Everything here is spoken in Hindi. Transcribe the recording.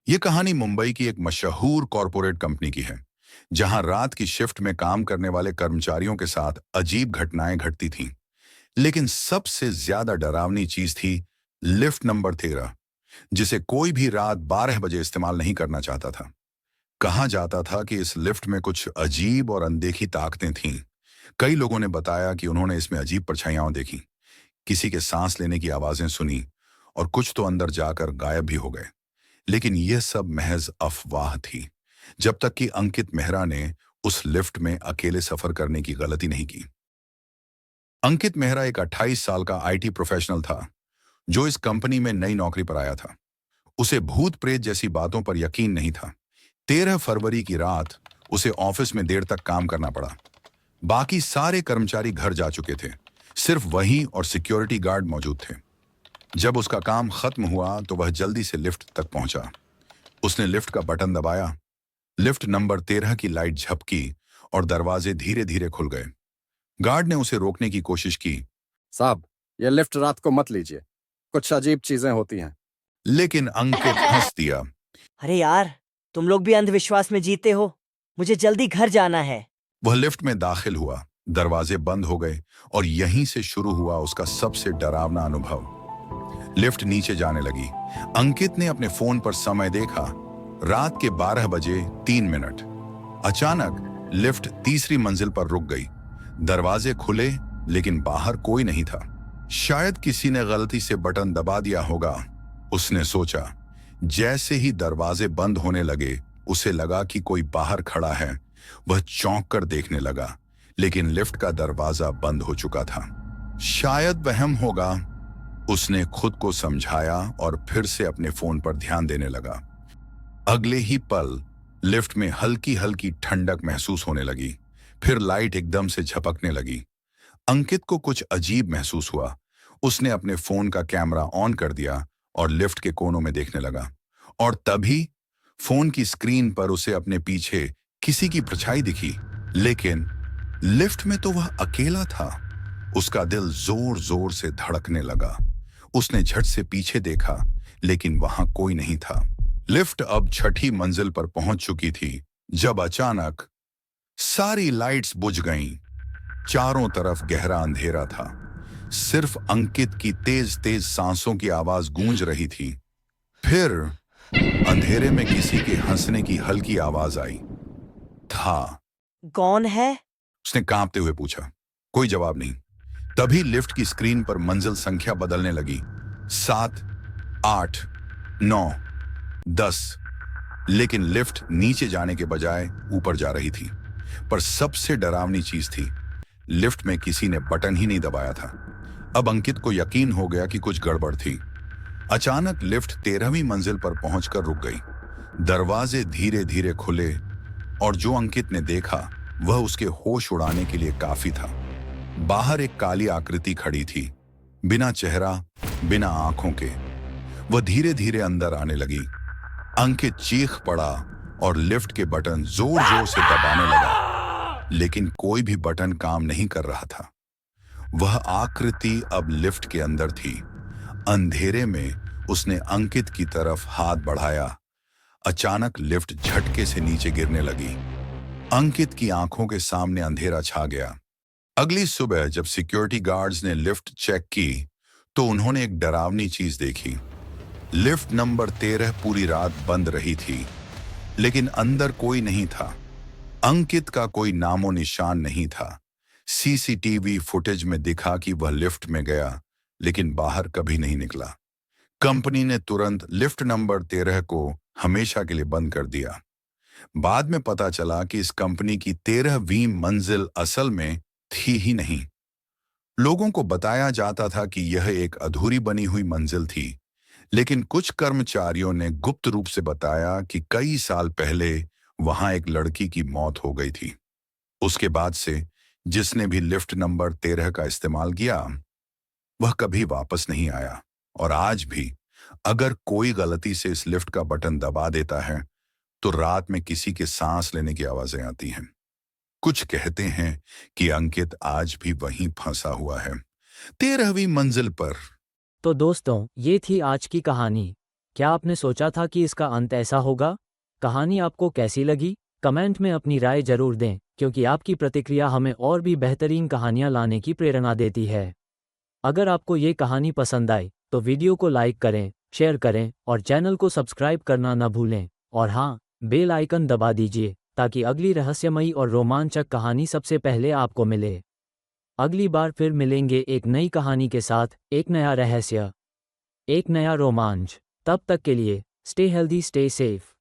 ये कहानी मुंबई की एक मशहूर कॉरपोरेट कंपनी की है, जहां रात की शिफ्ट में काम करने वाले कर्मचारियों के साथ अजीब घटनाएं घटती थीं। लेकिन सबसे ज्यादा डरावनी चीज थी लिफ्ट नंबर 13, जिसे कोई भी रात 12 बजे इस्तेमाल नहीं करना चाहता था। कहा जाता था कि इस लिफ्ट में कुछ अजीब और अनदेखी ताकतें थीं। कई लोगों ने बताया कि उन्होंने इसमें अजीब परछाइयां देखी, किसी के सांस लेने की आवाजें सुनी, और कुछ तो अंदर जाकर गायब भी हो गए। लेकिन यह सब महज अफवाह थी, जब तक कि अंकित मेहरा ने उस लिफ्ट में अकेले सफर करने की गलती नहीं की। अंकित मेहरा एक 28 साल का आईटी प्रोफेशनल था, जो इस कंपनी में नई नौकरी पर आया था। उसे भूत प्रेत जैसी बातों पर यकीन नहीं था। 13 फरवरी की रात उसे ऑफिस में देर तक काम करना पड़ा। बाकी सारे कर्मचारी घर जा चुके थे, सिर्फ वही और सिक्योरिटी गार्ड मौजूद थे। जब उसका काम खत्म हुआ तो वह जल्दी से लिफ्ट तक पहुंचा। उसने लिफ्ट का बटन दबाया, लिफ्ट नंबर 13 की लाइट झपकी और दरवाजे धीरे धीरे खुल गए। गार्ड ने उसे रोकने की कोशिश की, साहब, ये लिफ्ट रात को मत लीजिए, कुछ अजीब चीजें होती हैं। लेकिन अंकित हंस दिया। अरे यार, तुम लोग भी अंधविश्वास में जीते हो। मुझे जल्दी घर जाना है। वह लिफ्ट में दाखिल हुआ, दरवाजे बंद हो गए और यहीं से शुरू हुआ उसका सबसे डरावना अनुभव। लिफ्ट नीचे जाने लगी। अंकित ने अपने फोन पर समय देखा, रात के 12 बजे 3 मिनट। अचानक लिफ्ट तीसरी मंजिल पर रुक गई। दरवाजे खुले, लेकिन बाहर कोई नहीं था। शायद किसी ने गलती से बटन दबा दिया होगा, उसने सोचा। जैसे ही दरवाजे बंद होने लगे, उसे लगा कि कोई बाहर खड़ा है। वह चौंक कर देखने लगा, लेकिन लिफ्ट का दरवाजा बंद हो चुका था। शायद वहम होगा, उसने खुद को समझाया और फिर से अपने फोन पर ध्यान देने लगा। अगले ही पल लिफ्ट में हल्की हल्की ठंडक महसूस होने लगी। फिर लाइट एकदम से झपकने लगी। अंकित को कुछ अजीब महसूस हुआ। उसने अपने फोन का कैमरा ऑन कर दिया और लिफ्ट के कोनों में देखने लगा। और तभी फोन की स्क्रीन पर उसे अपने पीछे किसी की परछाई दिखी, लेकिन लिफ्ट में तो वह अकेला था। उसका दिल जोर जोर से धड़कने लगा। उसने झट से पीछे देखा, लेकिन वहां कोई नहीं था। लिफ्ट अब छठी मंजिल पर पहुंच चुकी थी, जब अचानक सारी लाइट्स बुझ गईं। चारों तरफ गहरा अंधेरा था। सिर्फ अंकित की तेज तेज सांसों की आवाज गूंज रही थी। फिर अंधेरे में किसी के हंसने की हल्की आवाज आई। था। कौन है? उसने कांपते हुए पूछा। कोई जवाब नहीं। तभी लिफ्ट की स्क्रीन पर मंजिल संख्या बदलने लगी। 7, 8, 9, 10। लेकिन लिफ्ट नीचे जाने के बजाय ऊपर जा रही थी। पर सबसे डरावनी चीज थी, लिफ्ट में किसी ने बटन ही नहीं दबाया था। अब अंकित को यकीन हो गया कि कुछ गड़बड़ थी। अचानक लिफ्ट 13वीं मंजिल पर पहुंचकर रुक गई। दरवाजे धीरे धीरे खुले और जो अंकित ने देखा वह उसके होश उड़ाने के लिए काफी था। बाहर एक काली आकृति खड़ी थी, बिना चेहरा, बिना आंखों के। वह धीरे धीरे अंदर आने लगी। अंकित चीख पड़ा और लिफ्ट के बटन जोर जोर से दबाने लगा, लेकिन कोई भी बटन काम नहीं कर रहा था। वह आकृति अब लिफ्ट के अंदर थी। अंधेरे में उसने अंकित की तरफ हाथ बढ़ाया। अचानक लिफ्ट झटके से नीचे गिरने लगी। अंकित की आंखों के सामने अंधेरा छा गया। अगली सुबह जब सिक्योरिटी गार्ड्स ने लिफ्ट चेक की, तो उन्होंने एक डरावनी चीज देखी। लिफ्ट नंबर 13 पूरी रात बंद रही थी, लेकिन अंदर कोई नहीं था। अंकित का कोई नामो निशान नहीं था। सीसीटीवी फुटेज में दिखा कि वह लिफ्ट में गया, लेकिन बाहर कभी नहीं निकला। कंपनी ने तुरंत लिफ्ट नंबर 13 को हमेशा के लिए बंद कर दिया। बाद में पता चला कि इस कंपनी की 13वीं मंजिल असल में थी ही नहीं। लोगों को बताया जाता था कि यह एक अधूरी बनी हुई मंजिल थी, लेकिन कुछ कर्मचारियों ने गुप्त रूप से बताया कि कई साल पहले वहां एक लड़की की मौत हो गई थी। उसके बाद से जिसने भी लिफ्ट नंबर 13 का इस्तेमाल किया, वह कभी वापस नहीं आया। और आज भी अगर कोई गलती से इस लिफ्ट का बटन दबा देता है, तो रात में किसी के सांस लेने की आवाजें आती हैं। कुछ कहते हैं कि अंकित आज भी वहीं फंसा हुआ है, 13वीं मंजिल पर। तो दोस्तों, ये थी आज की कहानी। क्या आपने सोचा था कि इसका अंत ऐसा होगा? कहानी आपको कैसी लगी? कमेंट में अपनी राय जरूर दें, क्योंकि आपकी प्रतिक्रिया हमें और भी बेहतरीन कहानियां लाने की प्रेरणा देती है। अगर आपको ये कहानी पसंद आई तो वीडियो को लाइक करें, शेयर करें और चैनल को सब्सक्राइब करना न भूलें। और हाँ, बेल आइकन दबा दीजिए ताकि अगली रहस्यमयी और रोमांचक कहानी सबसे पहले आपको मिले। अगली बार फिर मिलेंगे एक नई कहानी के साथ, एक नया रहस्य, एक नया रोमांच। तब तक के लिए स्टे हेल्दी, स्टे सेफ।